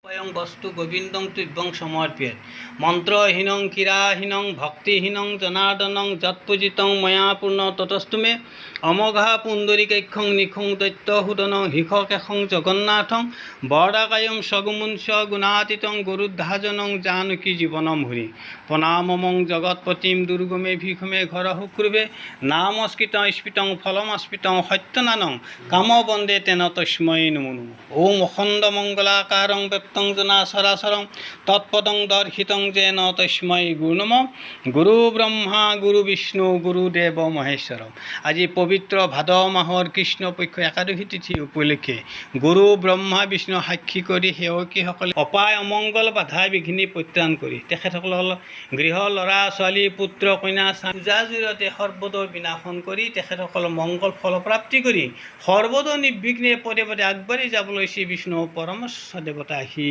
অয়ং বস্তু গোবিন্দং তুভ্যং সমর্পয়েৎ মন্ত্রহীনং ক্রীড়াহীনং ভক্তিহীনং জনার্দনং যৎপূজিতং ময়া পূর্ণ ততস্তু মে অমঘা পুণ্ডরিকাক্ষং নিখং দৈত্যহুদনং হিখকেশং জগন্নাথং বরদাকায়ং সগুমুঞ্চ গুণাতীতং গুরুদ্ধাজনং জানকী জীবনম হরি প্রণামমং জগৎপতিম দুর্গমে ভীষমে ঘরহ কুর্বে নামস্কৃতং স্ফীতং ফলমস্ফীতং সত্যনানং কাম বন্দে তেন তস্मै নমো নমঃ। ওম অখণ্ড মঙ্গলাকারং ব্যপ্তং জনা সরাসরং তৎপদং দর্শিতং যেন তস্मै গুরু নমঃ। গুরু ব্রহ্মা গুরু বিষ্ণু গুৰুদেৱ মহেশ্বৰ। আজি পবিত্ৰ ভাদ মাহৰ কৃষ্ণপক্ষ একাদশী তিথি উপলক্ষে গুৰু ব্ৰহ্মা বিষ্ণু সাক্ষী কৰি সেৱকীসকলে অপায় অমংগল বাধা বিঘিনি পৰিত্ৰাণ কৰি তেখেতসকলৰ গৃহ ল'ৰা ছোৱালী পুত্ৰ কন্যা পূজা জৰিয়তে সৰ্বদৰ বিনাশন কৰি তেখেতসকলৰ মংগল ফলপ্ৰাপ্তি কৰি সৰ্বদৰ নিৰ্বিঘ্নে পদে পদে আগবাঢ়ি যাবলৈ শ্ৰী বিষ্ণু পৰমেশ্বৰ দেৱতা আহি